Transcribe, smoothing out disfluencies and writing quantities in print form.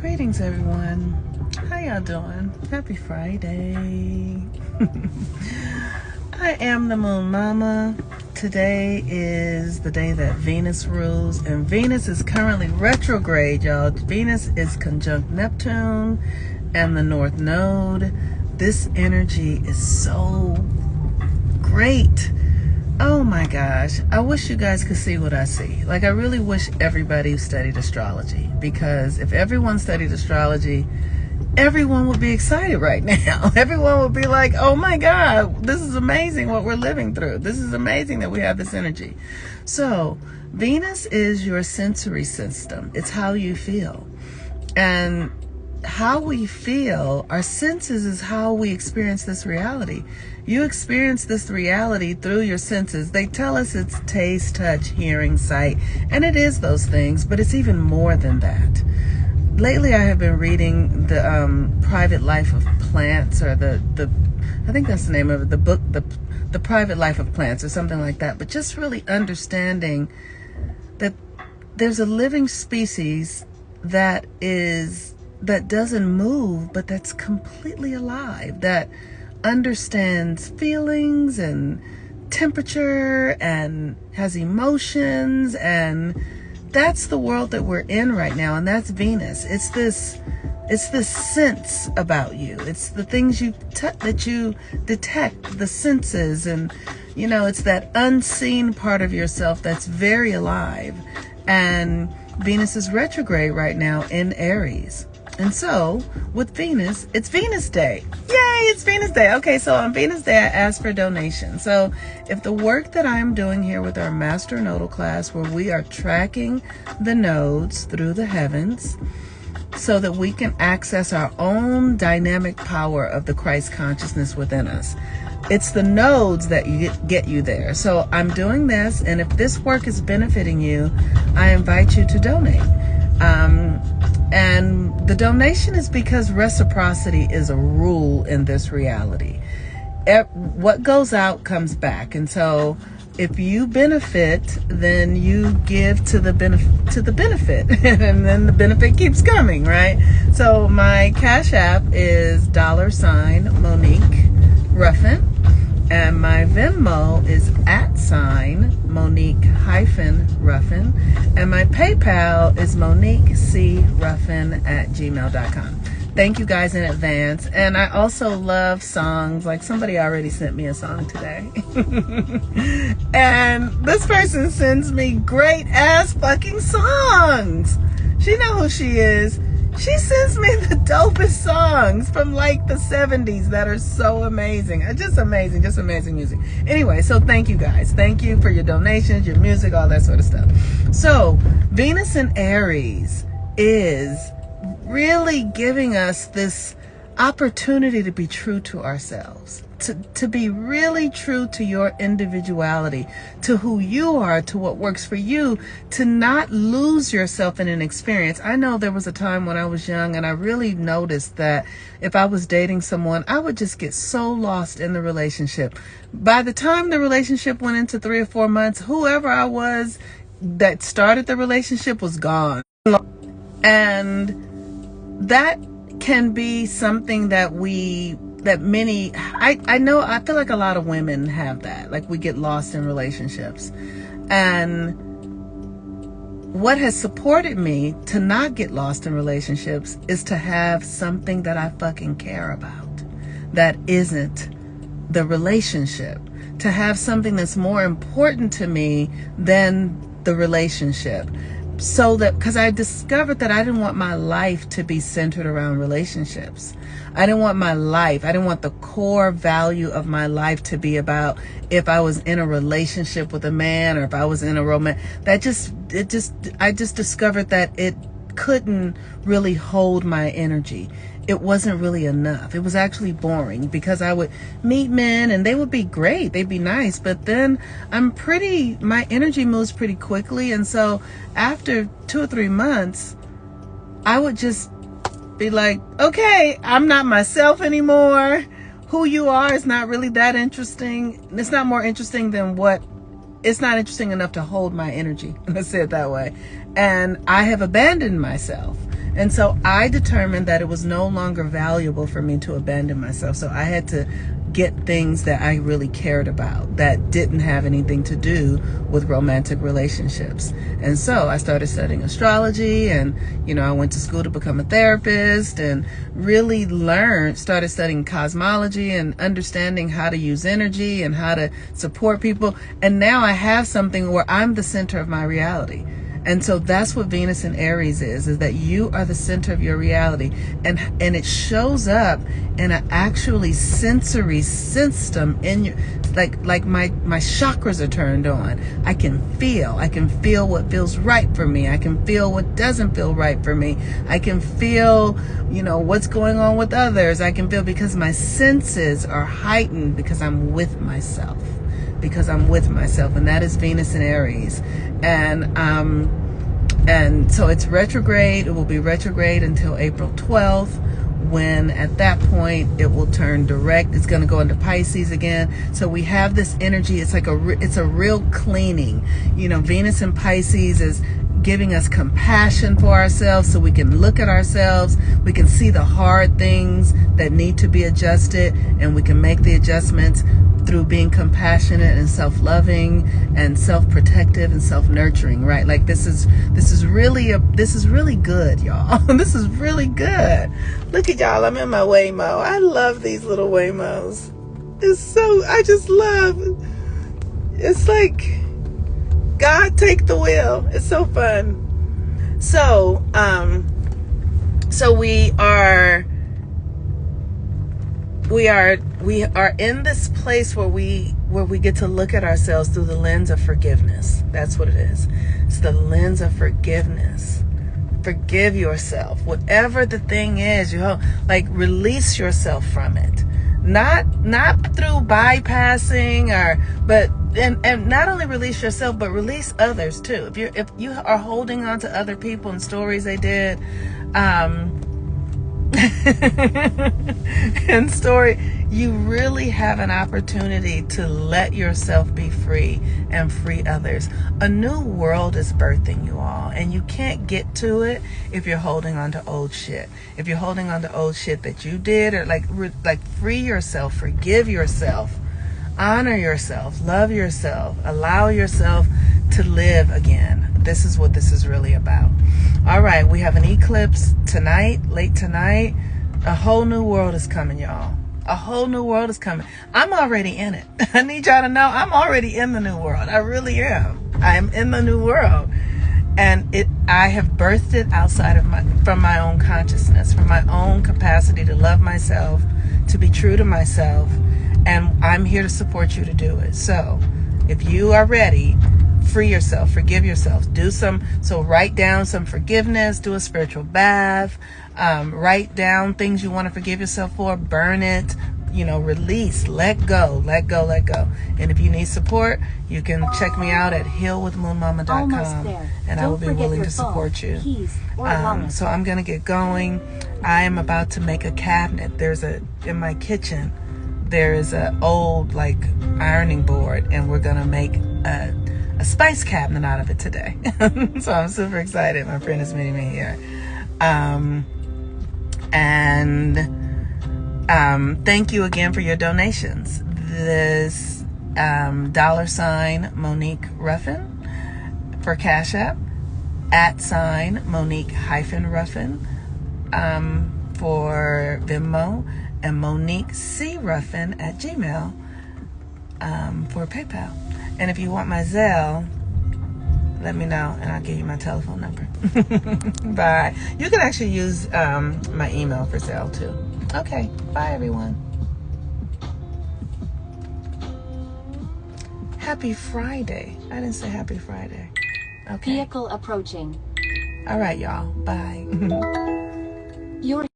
Greetings, everyone. How y'all doing? Happy Friday. I am the Moon Mama. Today is the day that Venus rules, and Venus is currently retrograde, y'all. Venus is conjunct Neptune and the North Node. This energy is so great. Oh my gosh, I wish you guys could see what I see. Like, I really wish everybody studied astrology, because if everyone studied astrology, everyone would be excited right now. Everyone would be like, oh my God, this is amazing what we're living through. This is amazing that we have this energy. So Venus is your sensory system. It's how you feel. And how we feel, our senses, is how we experience this reality. You experience this reality through your senses. They tell us it's taste, touch, hearing, sight, and it is those things, but it's even more than that. Lately, I have been reading the Private Life of Plants, or the I think that's the name of it, the book, the Private Life of Plants, or something like that. But just really understanding that there's a living species that doesn't move, but that's completely alive, that understands feelings and temperature and has emotions, and that's the world that we're in right now. And that's Venus. It's this sense about you. It's the things that you detect, the senses, and it's that unseen part of yourself that's very alive. And Venus is retrograde right now in Aries. And so, with Venus, it's Venus Day. Yay, it's Venus Day. Okay, so on Venus Day, I asked for donations. So, if the work that I'm doing here with our Master Nodal class, where we are tracking the nodes through the heavens so that we can access our own dynamic power of the Christ consciousness within us, it's the nodes that get you there. So, I'm doing this, and if this work is benefiting you, I invite you to donate. And the donation is because reciprocity is a rule in this reality. What goes out comes back. And so if you benefit, then you give to the benefit, and then the benefit keeps coming, right? So my Cash App is $Monique Ruffin, and my Venmo is @Monique-Ruffin, and my PayPal is MoniqueCRuffin@gmail.com. Thank you guys in advance. And I also love songs. Like, somebody already sent me a song today. And this person sends me great ass fucking songs. She know who she is. She sends me the dopest songs from like the 70s that are so amazing. Just amazing music. Anyway, so thank you guys. Thank you for your donations, your music, all that sort of stuff. So Venus in Aries is really giving us this opportunity to be true to ourselves, to be really true to your individuality, to who you are, to what works for you, to not lose yourself in an experience. I know there was a time when I was young, and I really noticed that if I was dating someone, I would just get so lost in the relationship. By the time the relationship went into 3 or 4 months, whoever I was that started the relationship was gone. And that can be something I feel like a lot of women have that. Like, we get lost in relationships. And what has supported me to not get lost in relationships is to have something that I fucking care about that isn't the relationship. To have something that's more important to me than the relationship. So that, because I discovered that I didn't want my life to be centered around relationships. I didn't want the core value of my life to be about if I was in a relationship with a man, or if I was in a romance. I just discovered that it couldn't really hold my energy. It wasn't really enough. It was actually boring, because I would meet men and they would be great. They'd be nice. But then my energy moves pretty quickly. And so after 2 or 3 months, I would just be like, okay, I'm not myself anymore. Who you are is not really that interesting. It's not more interesting than it's not interesting enough to hold my energy. Let's say it that way. And I have abandoned myself. And so I determined that it was no longer valuable for me to abandon myself. So I had to get things that I really cared about that didn't have anything to do with romantic relationships. And so I started studying astrology, and I went to school to become a therapist, and really started studying cosmology and understanding how to use energy and how to support people. And now I have something where I'm the center of my reality. And so that's what Venus in Aries is that you are the center of your reality. And it shows up in an actually sensory system in your, like my chakras are turned on. I can feel what feels right for me. I can feel what doesn't feel right for me. I can feel, what's going on with others. I can feel, because my senses are heightened because I'm with myself. And that is Venus in Aries. And so it's retrograde. It will be retrograde until April 12th, when at that point it will turn direct. It's going to go into Pisces again. So we have this energy. It's like it's a real cleaning. Venus in Pisces is giving us compassion for ourselves, so we can look at ourselves, we can see the hard things that need to be adjusted, and we can make the adjustments through being compassionate and self-loving and self-protective and self-nurturing, right? Like this is really good, y'all. This is really good. Look at y'all, I'm in my Waymo. I love these little Waymos. I just love, it's like, God, take the wheel. It's so fun. So we are in this place where we get to look at ourselves through the lens of forgiveness. That's what it is. It's the lens of forgiveness. Forgive yourself. Whatever the thing is, release yourself from it. Not through bypassing and not only release yourself, but release others too. If you are holding on to other people and stories they did, and you really have an opportunity to let yourself be free and free others. A new world is birthing, you all, and you can't get to it if you're holding on to old shit. If you're holding on to old shit that you did, or free yourself, forgive yourself, honor yourself, love yourself, allow yourself to live again. This is what this is really about. All right, we have an eclipse tonight, late tonight. A whole new world is coming, y'all. A whole new world is coming. I'm already in it. I need y'all to know I'm already in the new world. I really am. I am in the new world. And I have birthed it outside of from my own consciousness, from my own capacity to love myself, to be true to myself. And I'm here to support you to do it. So if you are ready, free yourself, forgive yourself, write down some forgiveness, do a spiritual bath, write down things you want to forgive yourself for, burn it, release, let go. And if you need support, you can check me out at healwithmoonmama.com, and I will be willing to support you. So I'm going to get going. I am about to make a cabinet. In my kitchen, there is an old ironing board, and we're going to make a spice cabinet out of it today. So I'm super excited. My friend is meeting me here. Thank you again for your donations. This $ Monique Ruffin for Cash App, @ Monique-Ruffin for Venmo, and Monique C. Ruffin at Gmail for PayPal. And if you want my Zelle, let me know and I'll give you my telephone number. Bye. You can actually use my email for Zelle too. Okay. Bye, everyone. Happy Friday. I didn't say happy Friday. Okay. Vehicle approaching. All right, y'all. Bye. Your